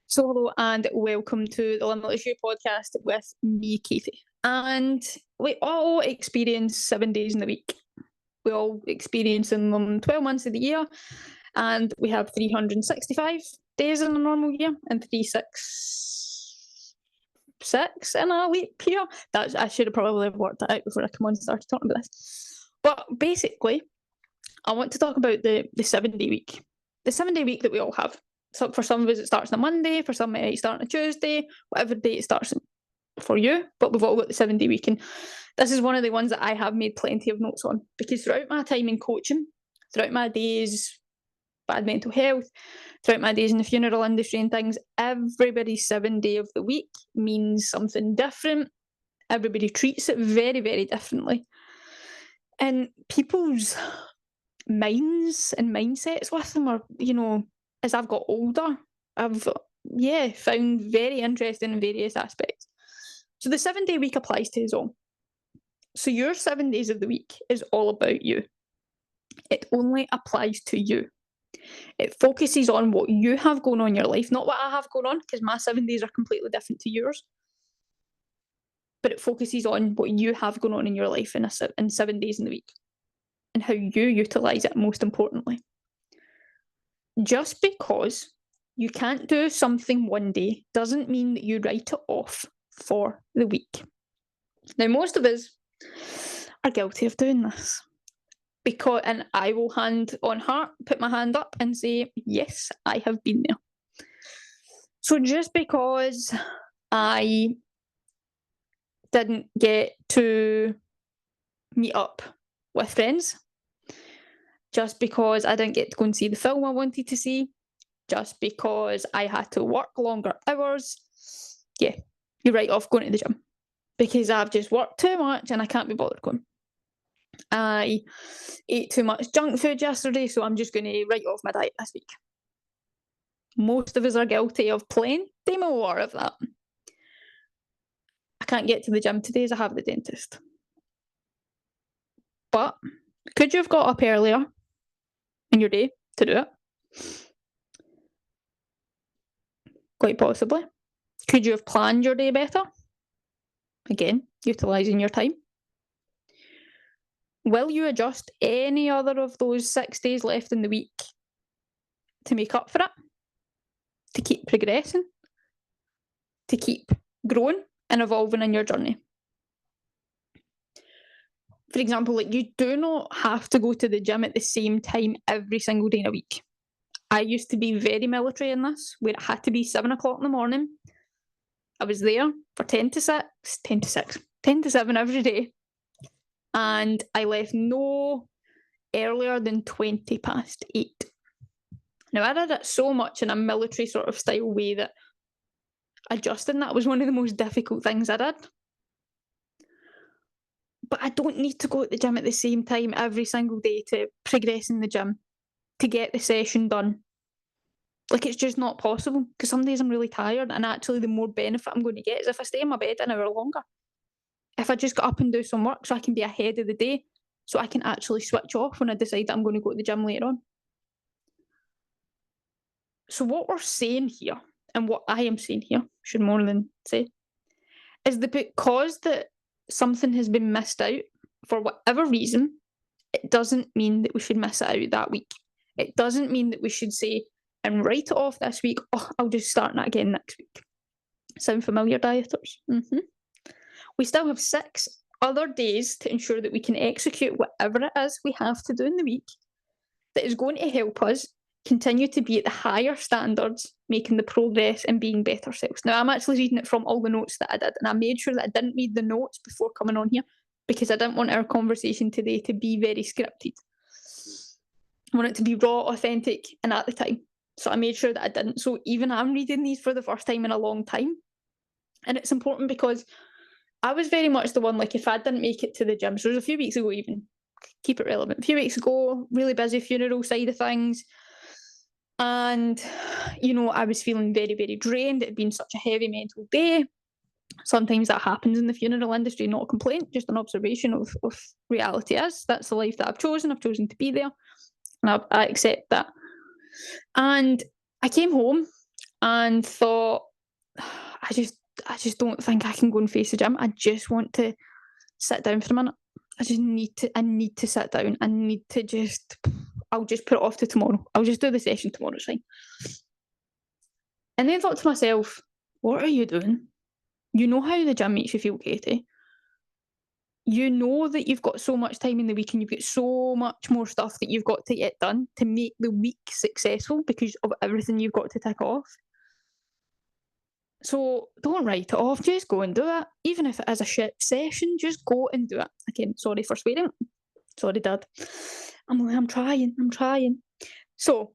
So hello and welcome to the Limitless You podcast with me, Katie. And we all experience 7 days in the week. We all experience them 12 months of the year, and we have 365 days in a normal year and 366 in a leap year. I should have probably worked that out before I come on and started talking about this. But basically, I want to talk about the 7-day week. The 7-day week that we all have. So for some of us, it starts on a Monday. For some, it starts on a Tuesday. Whatever day it starts for you. But we've all got the 7-day week. And this is one of the ones that I have made plenty of notes on. Because throughout my time in coaching, throughout my days, bad mental health, throughout my days in the funeral industry and things, everybody's 7-day of the week means something different. Everybody treats it very, very differently. And people's minds and mindsets with them are, as I've got older, I've found very interesting in various aspects. So the 7-day week applies to us all. So your 7 days of the week is all about you. It only applies to you. It focuses on what you have going on in your life, not what I have going on, because my 7 days are completely different to yours. But it focuses on what you have going on in your life in 7 days in the week and how you utilise it, most importantly. Just because you can't do something one day doesn't mean that you write it off for the week. Now, most of us are guilty of doing this. And I will hand on heart, put my hand up and say, yes, I have been there. So just because I didn't get to meet up with friends, just because I didn't get to go and see the film I wanted to see, just because I had to work longer hours, you write off going to the gym. Because I've just worked too much and I can't be bothered going. I ate too much junk food yesterday, so I'm just going to write off my diet this week. Most of us are guilty of plenty more of that. I can't get to the gym today as I have the dentist. But could you have got up earlier in your day to do it? Quite possibly. Could you have planned your day better? Again, utilising your time. Will you adjust any other of those 6 days left in the week to make up for it? To keep progressing? To keep growing and evolving in your journey? For example, you do not have to go to the gym at the same time every single day in a week. I used to be very military in this, where it had to be 7 o'clock in the morning. I was there for 10 to 7 every day. And I left no earlier than 20 past 8. Now, I did it so much in a military sort of style way that adjusting that was one of the most difficult things I did. But I don't need to go to the gym at the same time every single day to progress in the gym, to get the session done. It's just not possible, because some days I'm really tired, and actually the more benefit I'm going to get is if I stay in my bed an hour longer. If I just get up and do some work so I can be ahead of the day, so I can actually switch off when I decide that I'm going to go to the gym later on. So what we're saying here, and what I am saying here, should more than say, is that because that something has been missed out for whatever reason, it doesn't mean that we should miss it out that week. It doesn't mean that we should say and write it off this week, I'll just start that again next week. Sound familiar, dieters? We still have 6 other days to ensure that we can execute whatever it is we have to do in the week that is going to help us continue to be at the higher standards, making the progress and being better selves. Now, I'm actually reading it from all the notes that I did, and I made sure that I didn't read the notes before coming on here, because I didn't want our conversation today to be very scripted. I want it to be raw, authentic, and at the time. So I made sure that I didn't. So even I'm reading these for the first time in a long time. And it's important because I was very much the one, if I didn't make it to the gym, so it was a few weeks ago even, keep it relevant, a few weeks ago, really busy funeral side of things. And, I was feeling very, very drained. It had been such a heavy mental day. Sometimes that happens in the funeral industry, not a complaint, just an observation of reality is. That's the life that I've chosen. I've chosen to be there. And I accept that. And I came home and thought, I just don't think I can go and face the gym. I just want to sit down for a minute. I need to sit down. I'll just put it off to tomorrow. I'll just do the session tomorrow, it's fine. And then thought to myself, what are you doing? You know how the gym makes you feel, Katie. You know that you've got so much time in the week and you've got so much more stuff that you've got to get done to make the week successful because of everything you've got to tick off. So don't write it off, just go and do it. Even if it is a shit session, just go and do it. Again, sorry for swearing. Sorry, Dad. I'm trying. So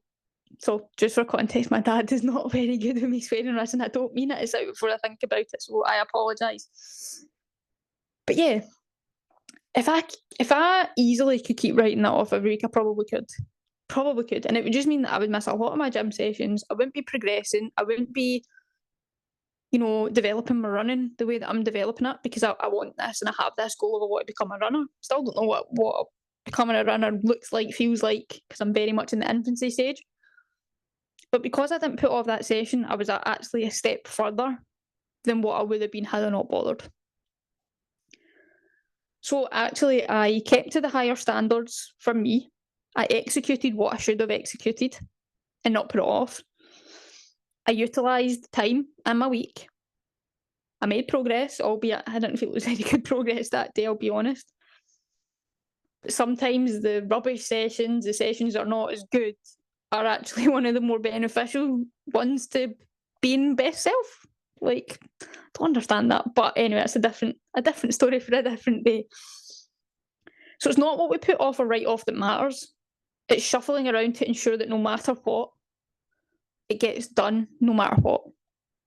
just for context, my dad is not very good with me swearing, and I don't mean it. It's out before I think about it, so I apologise. But yeah, if I easily could keep writing that off every week, I probably could. And it would just mean that I would miss a lot of my gym sessions. I wouldn't be progressing. I wouldn't be, developing my running the way that I'm developing it because I want this and I have this goal of I want to become a runner. Still don't know what becoming a runner looks like, feels like, because I'm very much in the infancy stage. But because I didn't put off that session, I was actually a step further than what I would have been had I not bothered. So actually, I kept to the higher standards for me. I executed what I should have executed and not put it off. I utilised time in my week. I made progress, albeit I didn't feel it was very good progress that day, I'll be honest. But sometimes the rubbish sessions, the sessions that are not as good, are actually one of the more beneficial ones to being best self. Like, I don't understand that. But anyway, it's a different story for a different day. So it's not what we put off or write off that matters. It's shuffling around to ensure that no matter what, it gets done no matter what.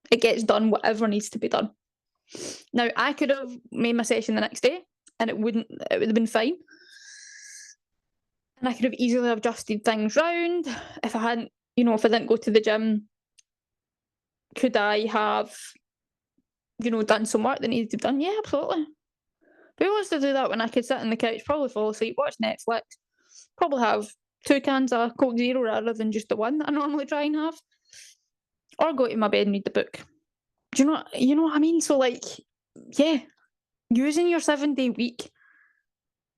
It gets done whatever needs to be done. Now, I could have made my session the next day and it would have been fine. And I could have easily adjusted things round. If I didn't go to the gym, could I have, done some work that needed to be done? Yeah, absolutely. Who wants to do that when I could sit on the couch, probably fall asleep, watch Netflix, probably have 2 cans of Coke Zero rather than just the one that I normally try and have, or go to my bed and read the book. Do you know what I mean? So yeah, using your 7-day week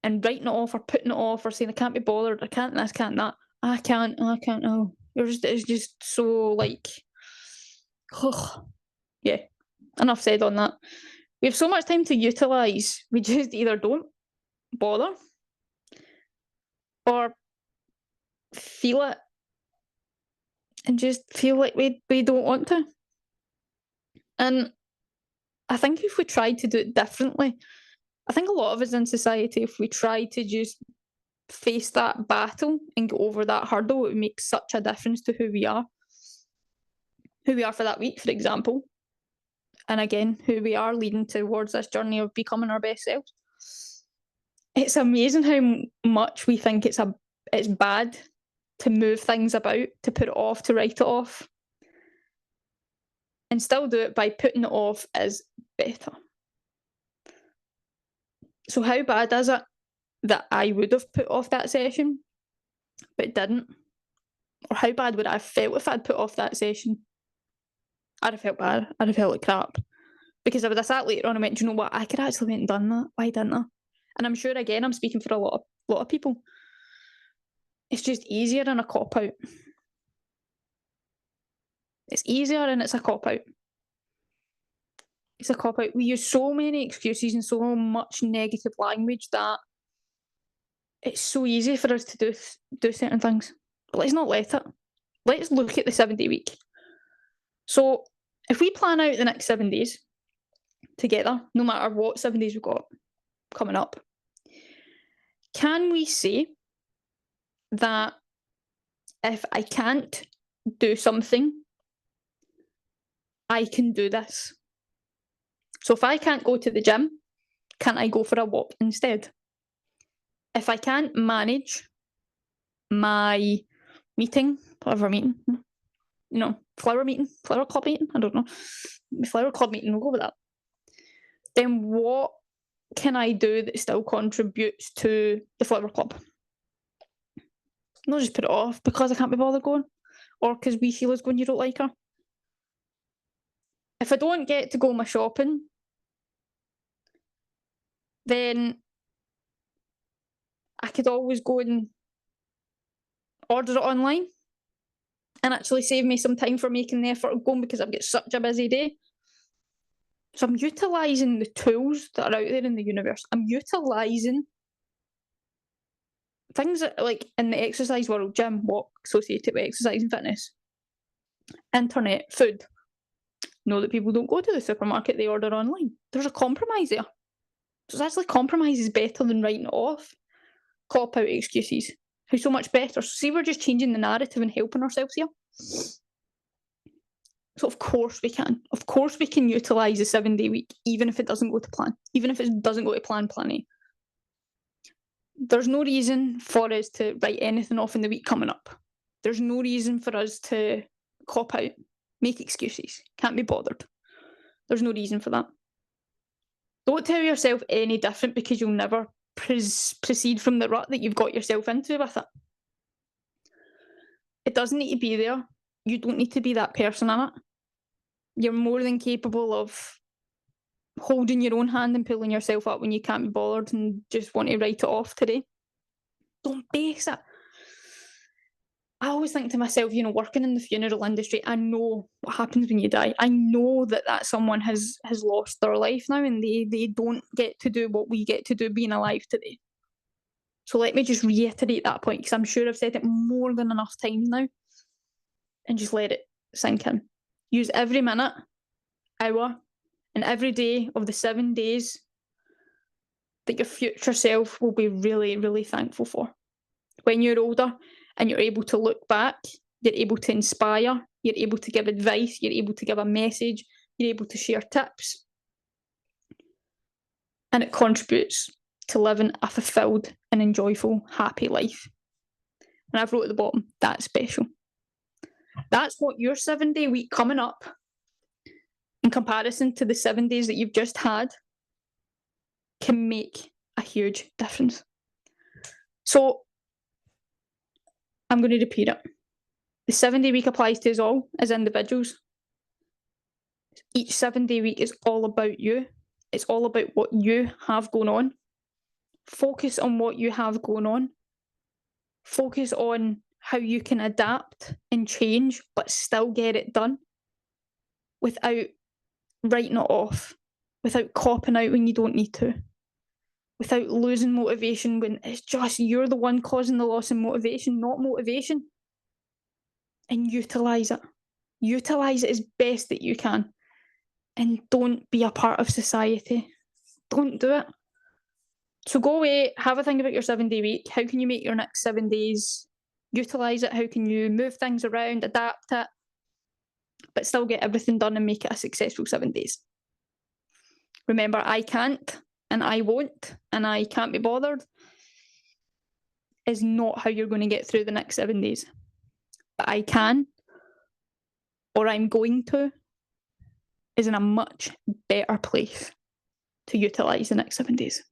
and writing it off or putting it off or saying I can't be bothered, I can't this, can't that, I can't, oh, it's just so yeah, enough said on that. We have so much time to utilise, we just either don't bother or feel it and just feel like we don't want to. And I think if we tried to do it differently, I think a lot of us in society, if we tried to just face that battle and get over that hurdle, it would make such a difference to who we are for that week, for example. And again, who we are leading towards this journey of becoming our best selves. It's amazing how much we think it's bad to move things about, to put it off, to write it off, and still do it by putting it off as better. So how bad is it that I would have put off that session but didn't? Or how bad would I have felt if I'd put off that session? I'd have felt bad. I'd have felt like crap. Because I would have sat later on and went, do you know what? I could actually went and done that. Why didn't I? And I'm sure, again, I'm speaking for a lot of people. It's just easier than a cop-out. It's easier and it's a cop-out. It's a cop-out. We use so many excuses and so much negative language that it's so easy for us to do certain things. But let's not let it. Let's look at the 7-day week. So if we plan out the next 7 days together, no matter what 7 days we've got coming up, can we say that if I can't do something, I can do this? So if I can't go to the gym, can I go for a walk instead? If I can't manage my meeting, whatever meeting, flower club meeting, I don't know, flower club meeting, we'll go with that. Then what can I do that still contributes to the flower club? Not just put it off because I can't be bothered going, or because we Sheila's going, you don't like her. If I don't get to go my shopping, then I could always go and order it online and actually save me some time for making the effort of going because I've got such a busy day. So I'm utilising the tools that are out there in the universe. I'm utilising things that, like in the exercise world, gym, walk, associated with exercise and fitness, internet, food. Know that people don't go to the supermarket, they order online. There's a compromise there. So it's actually compromise is better than writing it off. Cop out excuses. How so much better? So see, we're just changing the narrative and helping ourselves here. So of course we can. Of course we can utilise the 7-day week, even if it doesn't go to plan. Even if it doesn't go to plan A. There's no reason for us to write anything off in the week coming up. There's no reason for us to cop out, make excuses, can't be bothered. There's no reason for that. Don't tell yourself any different because you'll never proceed from the rut that you've got yourself into with it. It doesn't need to be there. You don't need to be that person in it. You're more than capable of holding your own hand and pulling yourself up when you can't be bothered and just want to write it off today. Don't base it. I always think to myself, working in the funeral industry, I know what happens when you die. I know that someone has lost their life now and they don't get to do what we get to do being alive today. So let me just reiterate that point because I'm sure I've said it more than enough times now and just let it sink in. Use every minute, hour, and every day of the 7 days that your future self will be really, really thankful for. When you're older and you're able to look back, you're able to inspire, you're able to give advice, you're able to give a message, you're able to share tips. And it contributes to living a fulfilled and enjoyable, happy life. And I've wrote at the bottom, that's special. That's what your 7-day week coming up, in comparison to the 7 days that you've just had, can make a huge difference. So I'm going to repeat it. The 7-day week applies to us all as individuals. Each 7-day week is all about you. It's all about what you have going on. Focus on what you have going on. Focus on how you can adapt and change, but still get it done without writing it off, without copping out when you don't need to, without losing motivation when it's just you're the one causing the loss in motivation, not motivation. And utilise it. Utilise it as best that you can. And don't be a part of society. Don't do it. So go away, have a think about your 7-day week. How can you make your next 7 days? Utilise it. How can you move things around, adapt it, but still get everything done and make it a successful 7 days? Remember, I can't, and I won't, and I can't be bothered is not how you're going to get through the next 7 days. But I can, or I'm going to, is in a much better place to utilise the next 7 days.